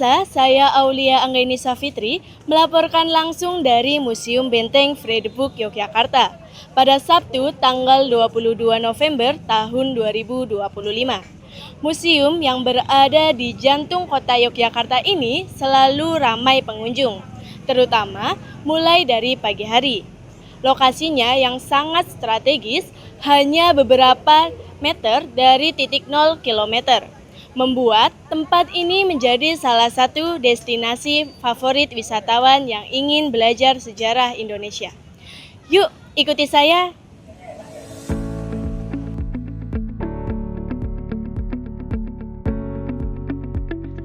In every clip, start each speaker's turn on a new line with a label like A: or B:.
A: pemirsa, saya Aulia Anggaini Safitri melaporkan langsung dari Museum Benteng Fredebook Yogyakarta pada Sabtu tanggal 22 November tahun 2025. Museum yang berada di jantung kota Yogyakarta ini selalu ramai pengunjung, terutama mulai dari pagi hari. Lokasinya yang sangat strategis hanya beberapa meter dari titik 0 km, membuat tempat ini menjadi salah satu destinasi favorit wisatawan yang ingin belajar sejarah Indonesia. Yuk, ikuti saya.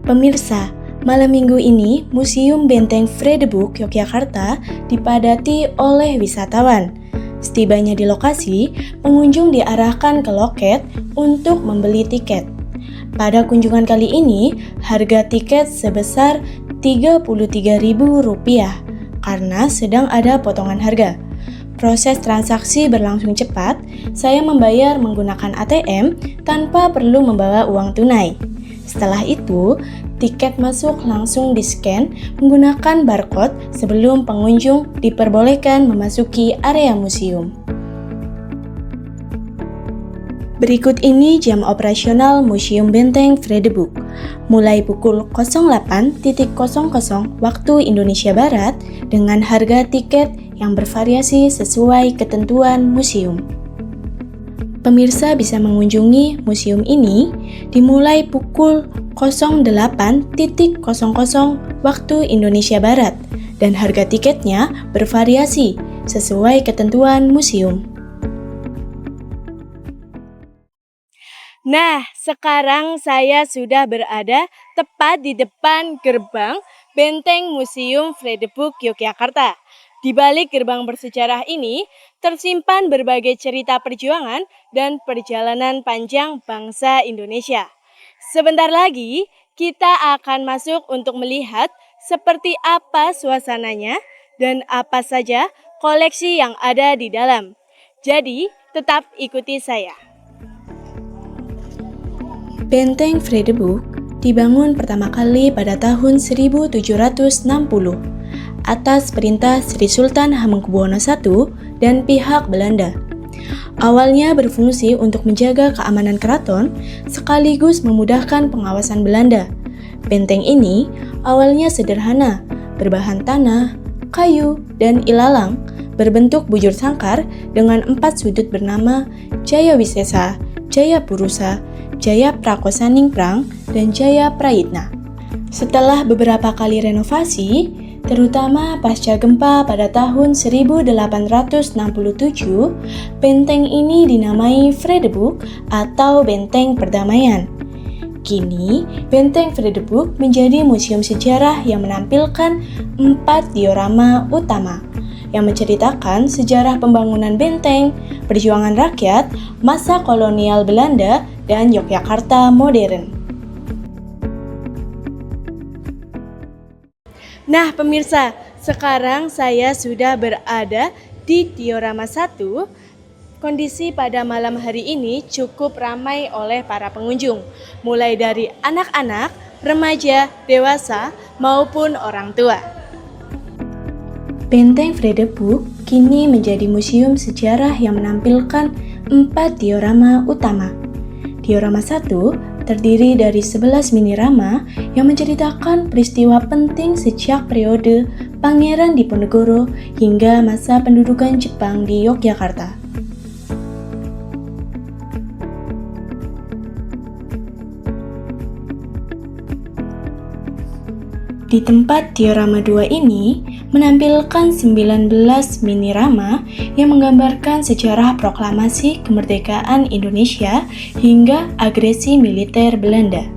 A: Pemirsa, malam minggu ini Museum Benteng Fredebook Yogyakarta dipadati oleh wisatawan. Setibanya di lokasi, pengunjung diarahkan ke loket untuk membeli tiket. Pada kunjungan kali ini, harga tiket sebesar Rp33.000 karena sedang ada potongan harga. Proses transaksi berlangsung cepat, saya membayar menggunakan ATM tanpa perlu membawa uang tunai. Setelah itu, tiket masuk langsung di-scan menggunakan barcode sebelum pengunjung diperbolehkan memasuki area museum. Berikut ini jam operasional Museum Benteng Fredebook. Mulai pukul 08.00 waktu Indonesia Barat dengan harga tiket yang bervariasi sesuai ketentuan museum. Pemirsa bisa mengunjungi museum ini dimulai pukul 08.00 waktu Indonesia Barat dan harga tiketnya bervariasi sesuai ketentuan museum. Nah, sekarang saya sudah berada tepat di depan gerbang Benteng Museum Fredebook Yogyakarta. Di balik gerbang bersejarah ini, tersimpan berbagai cerita perjuangan dan perjalanan panjang bangsa Indonesia. Sebentar lagi, kita akan masuk untuk melihat seperti apa suasananya dan apa saja koleksi yang ada di dalam. Jadi, tetap ikuti saya. Benteng Fredebook dibangun pertama kali pada tahun 1760 atas perintah Sri Sultan Hamengkubuwono I dan pihak Belanda. Awalnya berfungsi untuk menjaga keamanan keraton sekaligus memudahkan pengawasan Belanda. Benteng ini awalnya sederhana, berbahan tanah, kayu, dan ilalang, berbentuk bujur sangkar dengan 4 sudut bernama Jaya Wisesa, Jaya Purusa, Jaya Prakosaningprang, dan Jaya Prayitna. Setelah beberapa kali renovasi, terutama pasca gempa pada tahun 1867, benteng ini dinamai Fredebook atau Benteng Perdamaian. Kini, Benteng Fredebook menjadi museum sejarah yang menampilkan 4 diorama utama yang menceritakan sejarah pembangunan benteng, perjuangan rakyat, masa kolonial Belanda, dan Yogyakarta modern. Nah pemirsa, sekarang saya sudah berada di diorama 1. Kondisi pada malam hari ini cukup ramai oleh para pengunjung, mulai dari anak-anak, remaja, dewasa, maupun orang tua. Benteng Fredebook kini menjadi museum sejarah yang menampilkan 4 diorama utama. Diorama 1 terdiri dari 11 minirama yang menceritakan peristiwa penting sejak periode Pangeran Diponegoro hingga masa pendudukan Jepang di Yogyakarta. Di tempat diorama 2 ini menampilkan 19 minirama yang menggambarkan sejarah proklamasi kemerdekaan Indonesia hingga agresi militer Belanda.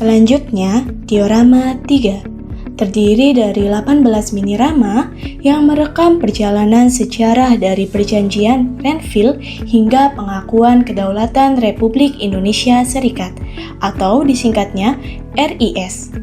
A: Selanjutnya, diorama 3 terdiri dari 18 minirama yang merekam perjalanan sejarah dari perjanjian Renville hingga pengakuan kedaulatan Republik Indonesia Serikat atau disingkatnya RIS.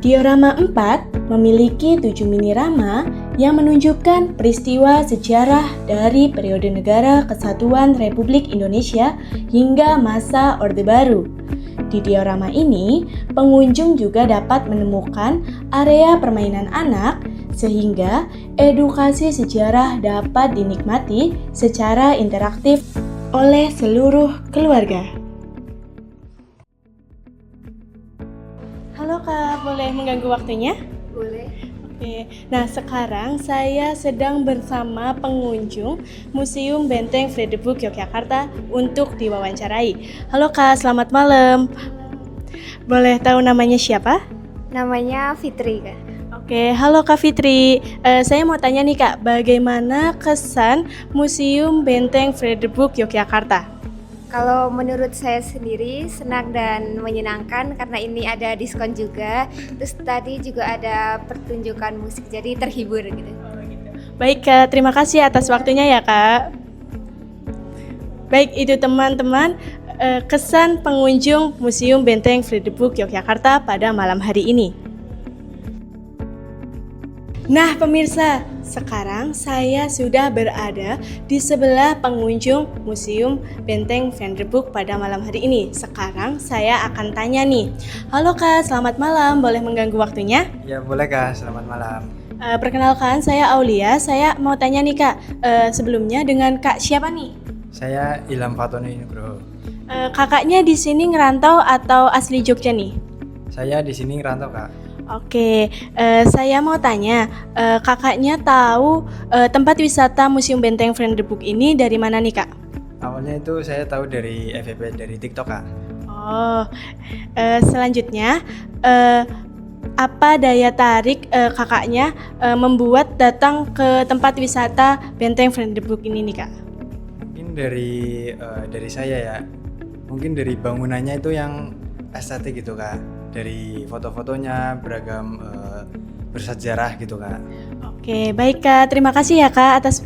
A: Diorama 4 memiliki 7 minirama yang menunjukkan peristiwa sejarah dari periode Negara Kesatuan Republik Indonesia hingga masa Orde Baru. Di diorama ini, pengunjung juga dapat menemukan area permainan anak sehingga edukasi sejarah dapat dinikmati secara interaktif oleh seluruh keluarga. Halo Kak, boleh mengganggu waktunya?
B: Boleh.
A: Oke, nah sekarang saya sedang bersama pengunjung Museum Benteng Fredebuk Yogyakarta untuk diwawancarai. Halo Kak, selamat malam. Boleh tahu namanya siapa?
B: Namanya Fitri, Kak.
A: Oke, halo Kak Fitri. Saya mau tanya nih Kak, bagaimana kesan Museum Benteng Fredebuk Yogyakarta?
B: Kalau menurut saya sendiri senang dan menyenangkan karena ini ada diskon juga. Terus tadi juga ada pertunjukan musik, jadi terhibur gitu.
A: Baik Kak, terima kasih atas waktunya ya Kak. Baik, itu teman-teman kesan pengunjung Museum Benteng Fredebuk Yogyakarta pada malam hari ini. Nah pemirsa, sekarang saya sudah berada di sebelah pengunjung Museum Benteng Fredebuk pada malam hari ini. Sekarang saya akan tanya nih. Halo Kak, selamat malam, boleh mengganggu waktunya?
C: Ya boleh Kak, selamat malam.
A: Perkenalkan, saya Aulia. Saya mau tanya nih Kak, sebelumnya dengan Kak siapa nih?
C: Saya Ilham Fatoni Nugroho.
A: Kakaknya di sini ngerantau atau asli Jogja nih?
C: Saya di sini ngerantau Kak.
A: Oke, saya mau tanya, kakaknya tahu tempat wisata Museum Benteng Fredebuk ini dari mana nih Kak?
C: Awalnya itu saya tahu dari FYP, dari TikTok Kak.
A: Oh, selanjutnya apa daya tarik kakaknya membuat datang ke tempat wisata Benteng Fredebuk ini nih Kak?
C: Mungkin dari saya ya, mungkin dari bangunannya itu yang estetik gitu Kak. Dari foto-fotonya beragam bersejarah gitu Kak.
A: Oke, baik Kak. Terima kasih ya Kak atas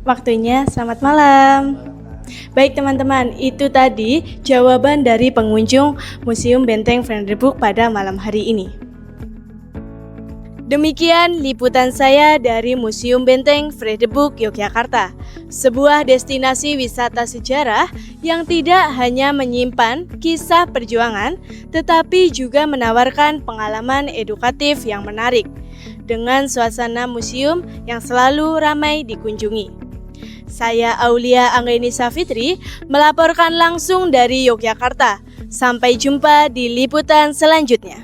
A: waktunya. Selamat malam. Baik teman-teman, itu tadi jawaban dari pengunjung Museum Benteng Fredebuk pada malam hari ini. Demikian liputan saya dari Museum Benteng Fredebuk Yogyakarta, sebuah destinasi wisata sejarah yang tidak hanya menyimpan kisah perjuangan, tetapi juga menawarkan pengalaman edukatif yang menarik, dengan suasana museum yang selalu ramai dikunjungi. Saya Aulia Anggainisa Fitri, melaporkan langsung dari Yogyakarta. Sampai jumpa di liputan selanjutnya.